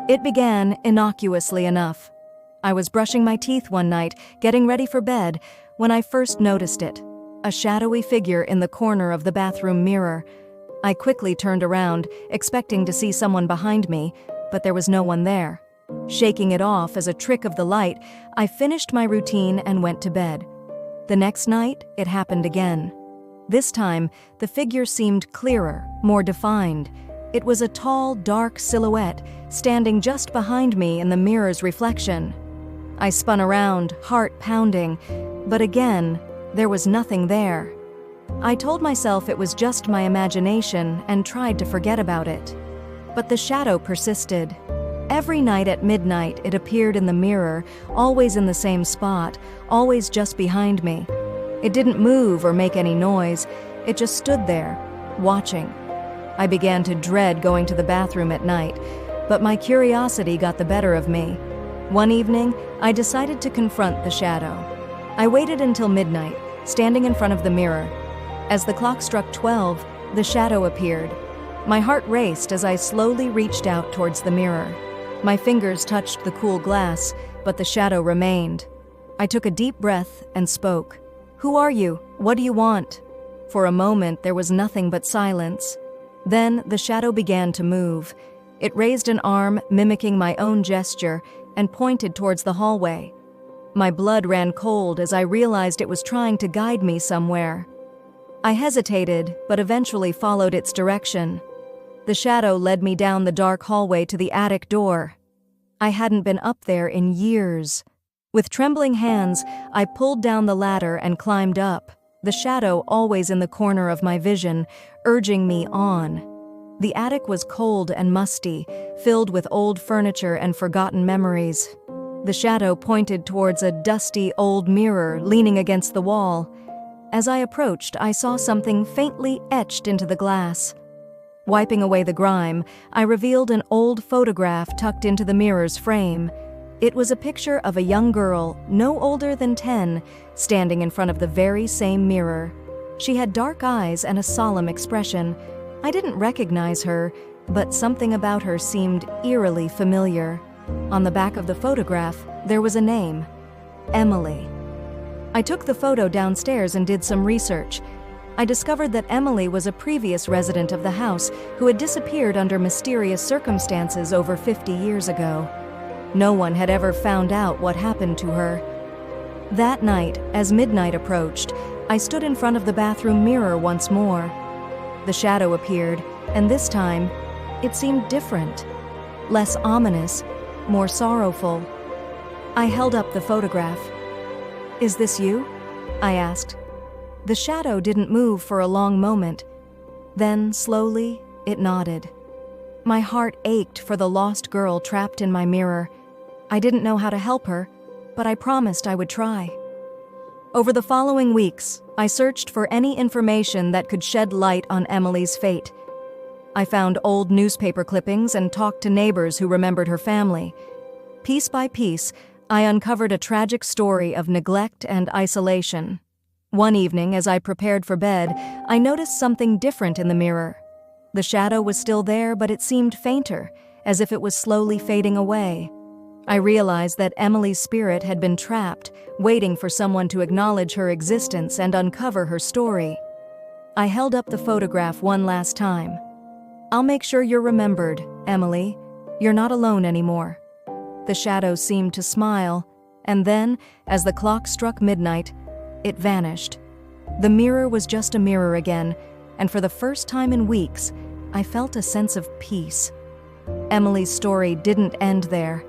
It began innocuously enough. I was brushing my teeth one night, getting ready for bed, when I first noticed it. A shadowy figure in the corner of the bathroom mirror. I quickly turned around, expecting to see someone behind me, but there was no one there. Shaking it off as a trick of the light, I finished my routine and went to bed. The next night, it happened again. This time, the figure seemed clearer, more defined. It was a tall, dark silhouette, standing just behind me in the mirror's reflection. I spun around, heart pounding, but again, there was nothing there. I told myself it was just my imagination and tried to forget about it. But the shadow persisted. Every night at midnight, it appeared in the mirror, always in the same spot, always just behind me. It didn't move or make any noise, it just stood there, watching. I began to dread going to the bathroom at night, but my curiosity got the better of me. One evening, I decided to confront the shadow. I waited until midnight, standing in front of the mirror. As the clock struck 12, the shadow appeared. My heart raced as I slowly reached out towards the mirror. My fingers touched the cool glass, but the shadow remained. I took a deep breath and spoke. "Who are you? What do you want?" For a moment, there was nothing but silence. Then the shadow began to move. It raised an arm, mimicking my own gesture, and pointed towards the hallway. My blood ran cold as I realized it was trying to guide me somewhere. I hesitated, but eventually followed its direction. The shadow led me down the dark hallway to the attic door. I hadn't been up there in years. With trembling hands, I pulled down the ladder and climbed up, the shadow always in the corner of my vision, urging me on. The attic was cold and musty, filled with old furniture and forgotten memories. The shadow pointed towards a dusty old mirror leaning against the wall. As I approached, I saw something faintly etched into the glass. Wiping away the grime, I revealed an old photograph tucked into the mirror's frame. It was a picture of a young girl, no older than 10, standing in front of the very same mirror. She had dark eyes and a solemn expression. I didn't recognize her, but something about her seemed eerily familiar. On the back of the photograph, there was a name: Emily. I took the photo downstairs and did some research. I discovered that Emily was a previous resident of the house who had disappeared under mysterious circumstances over 50 years ago. No one had ever found out what happened to her. That night, as midnight approached, I stood in front of the bathroom mirror once more. The shadow appeared, and this time, it seemed different. Less ominous, more sorrowful. I held up the photograph. "Is this you?" I asked. The shadow didn't move for a long moment. Then, slowly, it nodded. My heart ached for the lost girl trapped in my mirror. I didn't know how to help her, but I promised I would try. Over the following weeks, I searched for any information that could shed light on Emily's fate. I found old newspaper clippings and talked to neighbors who remembered her family. Piece by piece, I uncovered a tragic story of neglect and isolation. One evening, as I prepared for bed, I noticed something different in the mirror. The shadow was still there, but it seemed fainter, as if it was slowly fading away. I realized that Emily's spirit had been trapped, waiting for someone to acknowledge her existence and uncover her story. I held up the photograph one last time. "I'll make sure you're remembered, Emily. You're not alone anymore." The shadow seemed to smile, and then, as the clock struck midnight, it vanished. The mirror was just a mirror again, and for the first time in weeks, I felt a sense of peace. Emily's story didn't end there.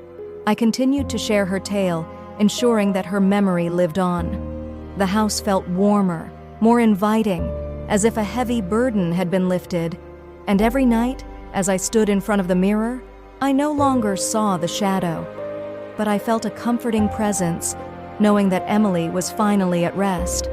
I continued to share her tale, ensuring that her memory lived on. The house felt warmer, more inviting, as if a heavy burden had been lifted, and every night, as I stood in front of the mirror, I no longer saw the shadow, but I felt a comforting presence, knowing that Emily was finally at rest.